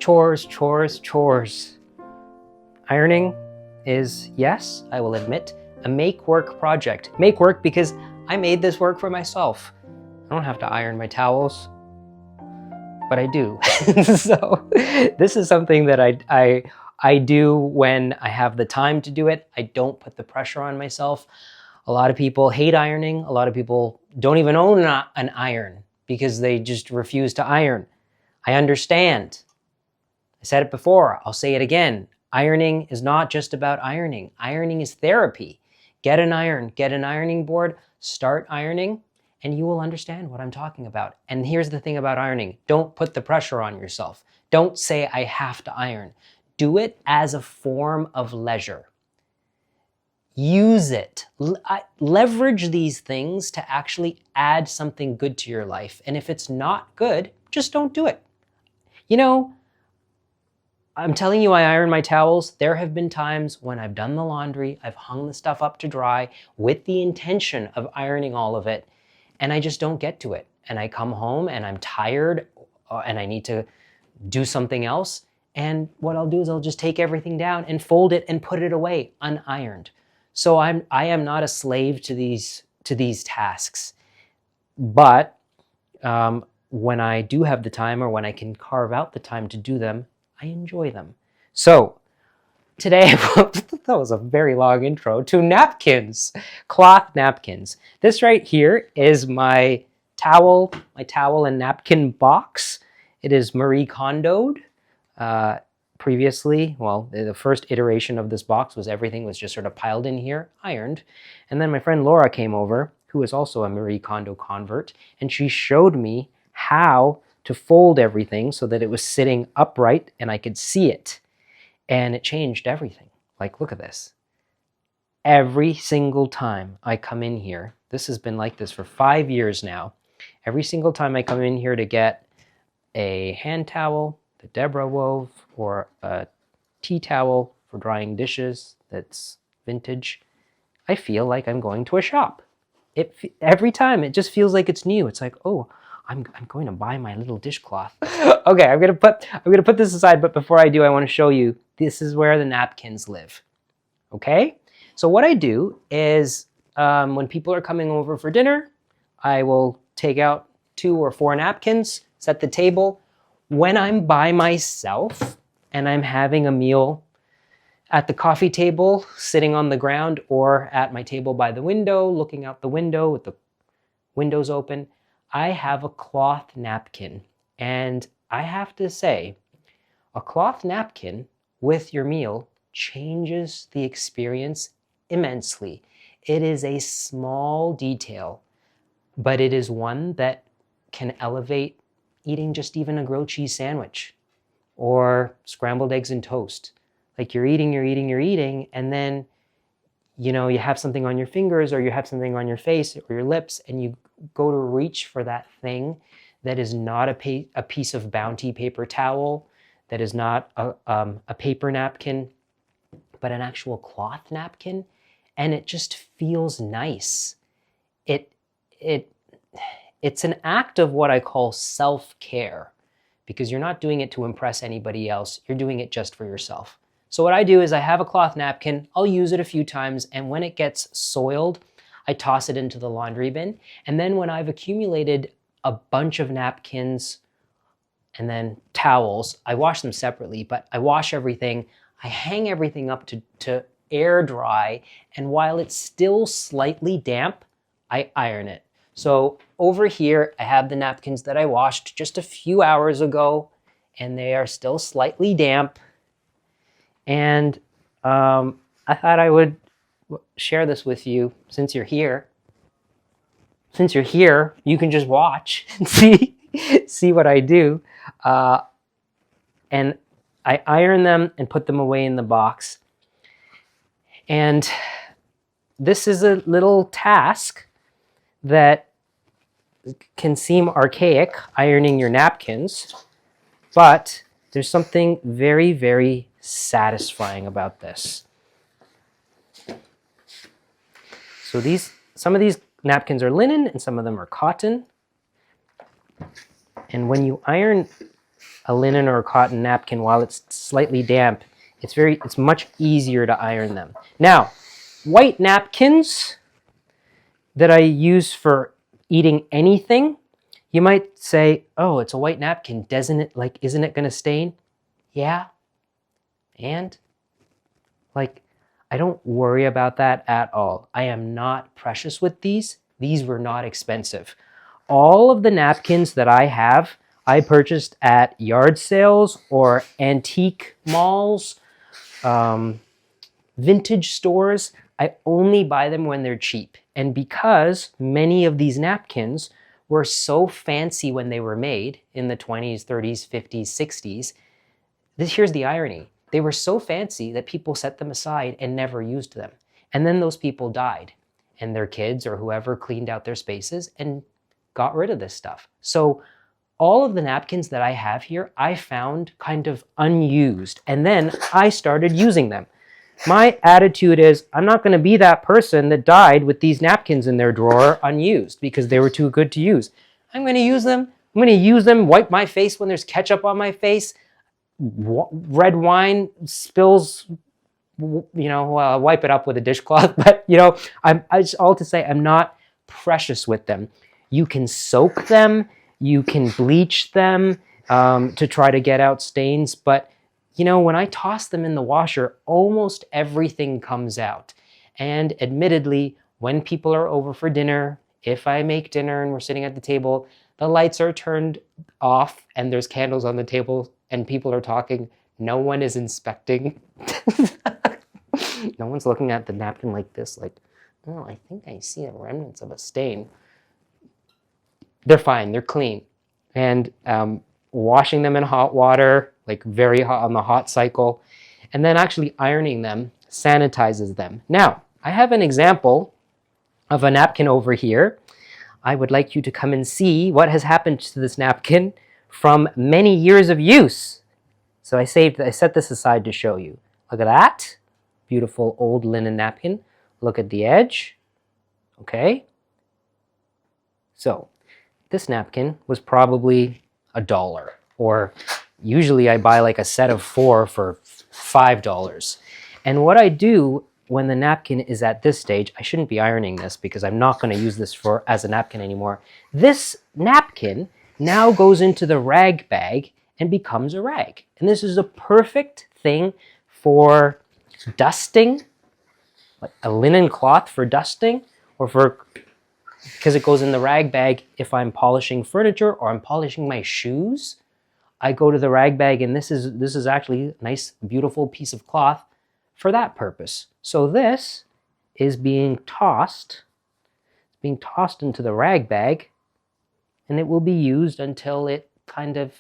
Chores, chores, chores. Ironing is, yes, I will admit, a make-work project. Make work because I made this work for myself. I don't have to iron my towels, but I do. So this is something that I do when I have the time to do it. I don't put the pressure on myself. A lot of people hate ironing. A lot of people don't even own an iron because they just refuse to iron. I understand. I said it before, I'll say it again. Ironing is not just about ironing. Ironing is therapy. Get an iron, get an ironing board, start ironing, and you will understand what I'm talking about. And here's the thing about ironing. Don't put the pressure on yourself. Don't say, I have to iron. Do it as a form of leisure. Use it. Leverage these things to actually add something good to your life. And if it's not good, just don't do it. You know, I'm telling you, I iron my towels. There have been times when I've done the laundry, I've hung the stuff up to dry with the intention of ironing all of it, and I just don't get to it. And I come home and I'm tired and I need to do something else. And what I'll do is I'll just take everything down and fold it and put it away unironed. So I am not a slave to these tasks. But when I do have the time, or when I can carve out the time to do them, I enjoy them. So today, that was a very long intro to napkins, cloth napkins. This right here is my towel and napkin box. It is Marie Kondoed. Previously, well, the first iteration of this box was everything was just sort of piled in here, ironed. And then my friend Laura came over, who is also a Marie Kondo convert, and she showed me how to fold everything so that it was sitting upright and I could see it. And it changed everything. Like, look at this. Every single time I come in here, this has been like this for 5 years now. Every single time I come in here to get a hand towel that Deborah wove, or a tea towel for drying dishes that's vintage, I feel like I'm going to a shop. Every time, it just feels like it's new. It's like, oh, I'm going to buy my little dishcloth. Okay, I'm gonna put this aside, but before I do, I want to show you, this is where the napkins live. Okay? So what I do is, when people are coming over for dinner, I will take out 2 or 4 napkins, set the table. When I'm by myself and I'm having a meal at the coffee table, sitting on the ground, or at my table by the window, looking out the window with the windows open, I have a cloth napkin. And I have to say, a cloth napkin with your meal changes the experience immensely. It is a small detail, but it is one that can elevate eating just even a grilled cheese sandwich or scrambled eggs and toast. Like you're eating, and then, you know, you have something on your fingers, or you have something on your face or your lips, and you go to reach for that thing that is not a piece of Bounty paper towel, that is not a paper napkin, but an actual cloth napkin, and it just feels nice. It's an act of what I call self-care, because you're not doing it to impress anybody else, you're doing it just for yourself. So what I do is I have a cloth napkin, I'll use it a few times, and when it gets soiled, I toss it into the laundry bin. And then when I've accumulated a bunch of napkins and then towels, I wash them separately, but I wash everything, I hang everything up to air dry, and while it's still slightly damp, I iron it. So over here, I have the napkins that I washed just a few hours ago, and they are still slightly damp. And I thought I would share this with you since you're here. Since you're here, you can just watch and see what I do. And I iron them and put them away in the box. And this is a little task that can seem archaic, ironing your napkins, but there's something very, very satisfying about this. So some of these napkins are linen and some of them are cotton. And when you iron a linen or a cotton napkin while it's slightly damp, it's much easier to iron them. Now, white napkins that I use for eating anything, you might say, oh, it's a white napkin. Isn't it going to stain? Yeah. And I don't worry about that at all. I am not precious with these. These were not expensive. All of the napkins that I have, I purchased at yard sales or antique malls, vintage stores. I only buy them when they're cheap. And because many of these napkins were so fancy when they were made in the 20s, 30s, 50s, 60s, here's the irony. They were so fancy that people set them aside and never used them. And then those people died, and their kids or whoever cleaned out their spaces and got rid of this stuff. So all of the napkins that I have here, I found kind of unused, and then I started using them. My attitude is, I'm not going to be that person that died with these napkins in their drawer unused because they were too good to use. I'm going to use them. I'm going to use them, wipe my face when there's ketchup on my face. Red wine spills, wipe it up with a dishcloth. But, I just all to say, I'm not precious with them. You can soak them. You can bleach them to try to get out stains. But when I toss them in the washer, almost everything comes out. And admittedly, when people are over for dinner, if I make dinner and we're sitting at the table, the lights are turned off and there's candles on the table and people are talking, no one is inspecting. No one's looking at the napkin like this, like, oh, I think I see the remnants of a stain. They're fine, they're clean. And washing them in hot water, like very hot on the hot cycle, and then actually ironing them sanitizes them. Now, I have an example of a napkin over here. I would like you to come and see what has happened to this napkin from many years of use. So I set this aside to show you. Look at that. Beautiful old linen napkin. Look at the edge. Okay. So this napkin was probably $1, or usually I buy like a set of 4 for $5. And what I do when the napkin is at this stage, I shouldn't be ironing this because I'm not going to use this as a napkin anymore. This napkin now goes into the rag bag and becomes a rag. And this is a perfect thing for dusting, like a linen cloth for dusting, or because it goes in the rag bag if I'm polishing furniture or I'm polishing my shoes. I go to the rag bag, and this is actually a nice, beautiful piece of cloth for that purpose. So this is being tossed into the rag bag, and it will be used until it kind of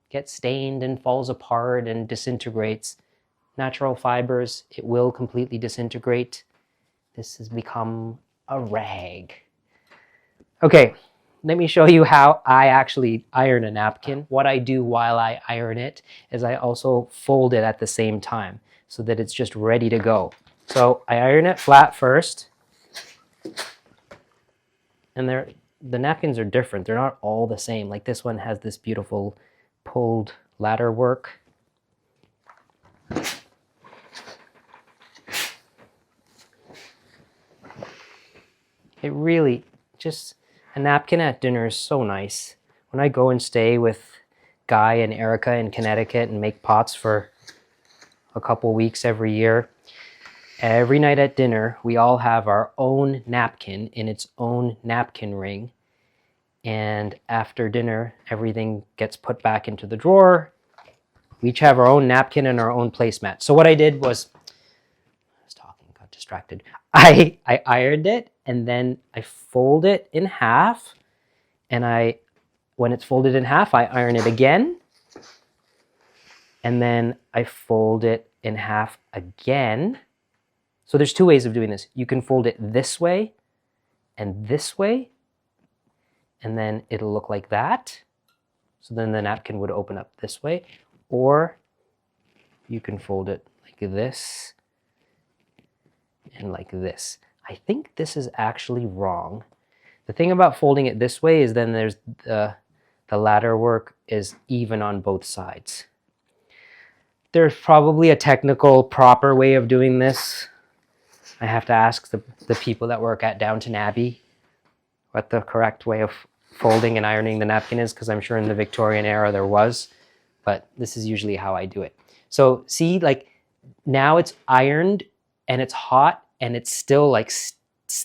gets stained and falls apart and disintegrates. Natural fibers, it will completely disintegrate. This has become a rag. Okay, let me show you how I actually iron a napkin. What I do while I iron it is I also fold it at the same time so that it's just ready to go. So I iron it flat first, and the napkins are different. They're not all the same. Like this one has this beautiful pulled ladder work. It really just... A napkin at dinner is so nice. When I go and stay with Guy and Erica in Connecticut and make pots for a couple weeks every year, every night at dinner, we all have our own napkin in its own napkin ring. And after dinner, everything gets put back into the drawer. We each have our own napkin and our own placemat. So what I did was, I was talking, got distracted. I ironed it, and then I fold it in half, and when it's folded in half, I iron it again, and then I fold it in half again. So there's 2 ways of doing this. You can fold it this way, and then it'll look like that. So then the napkin would open up this way, or you can fold it like this and like this. I think this is actually wrong. The thing about folding it this way is then there's the the ladder work is even on both sides. There's probably a technical, proper way of doing this. I have to ask the people that work at Downton Abbey what the correct way of folding and ironing the napkin is, because I'm sure in the Victorian era there was, but this is usually how I do it. So see, like now it's ironed and it's hot and it's still like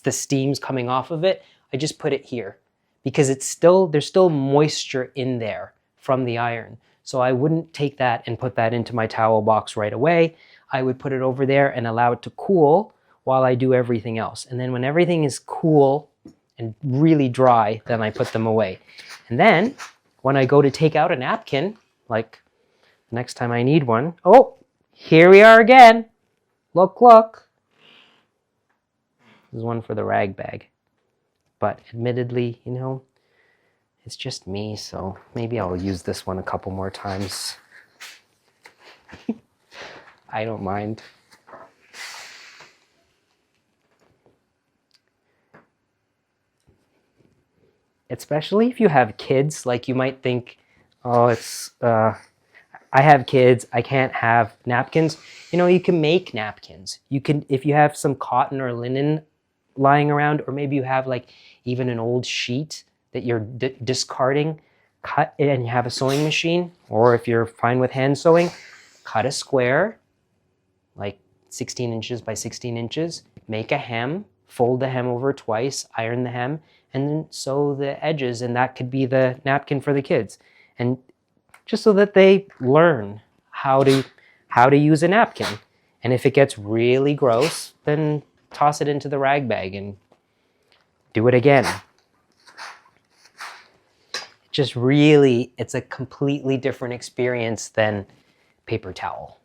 the steam's coming off of it. I just put it here because it's still, there's still moisture in there from the iron. So I wouldn't take that and put that into my towel box right away. I would put it over there and allow it to cool while I do everything else. And then when everything is cool and really dry, then I put them away. And then when I go to take out a napkin, like next time I need one, oh, here we are again. Look, look. This is one for the rag bag. But admittedly, you know, it's just me, so maybe I'll use this one a couple more times. I don't mind. Especially if you have kids, like you might think, oh, it's, I have kids, I can't have napkins. You know, you can make napkins. You can, if you have some cotton or linen lying around, or maybe you have like even an old sheet that you're discarding, cut it and you have a sewing machine, or if you're fine with hand sewing, cut a square, like 16 inches by 16 inches, make a hem, fold the hem over twice, iron the hem, and then sew the edges, and that could be the napkin for the kids. And just so that they learn how to use a napkin. And if it gets really gross, then toss it into the rag bag and do it again. Just really, it's a completely different experience than paper towel.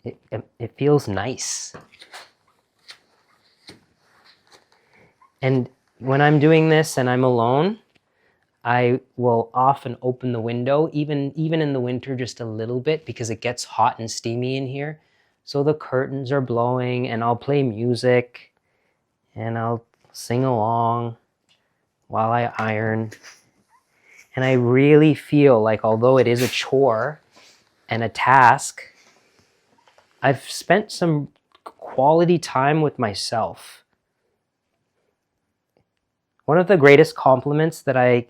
It feels nice. And when I'm doing this and I'm alone, I will often open the window, even in the winter, just a little bit, because it gets hot and steamy in here. So the curtains are blowing and I'll play music and I'll sing along while I iron. And I really feel like, although it is a chore and a task, I've spent some quality time with myself. One of the greatest compliments that I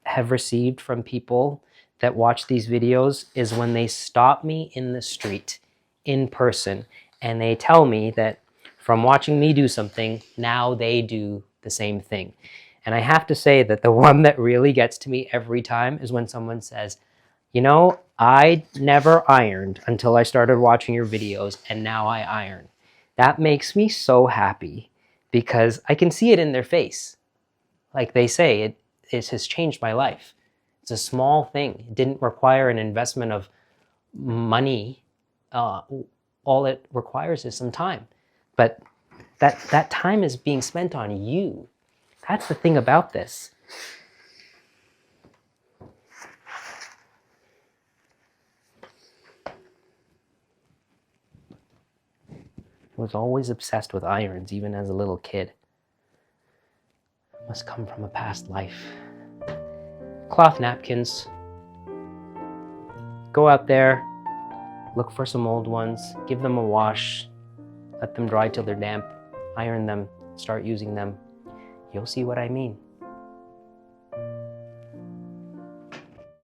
have received from people that watch these videos is when they stop me in the street, in person, and they tell me that from watching me do something, now they do the same thing. And I have to say that the one that really gets to me every time is when someone says, you know, I never ironed until I started watching your videos, and now I iron. That makes me so happy because I can see it in their face. Like they say, it has changed my life. It's a small thing. It didn't require an investment of money. All it requires is some time. But that time is being spent on you. That's the thing about this. I was always obsessed with irons, even as a little kid. It must come from a past life. Cloth napkins. Go out there, look for some old ones, give them a wash, let them dry till they're damp, iron them, start using them. You'll see what I mean.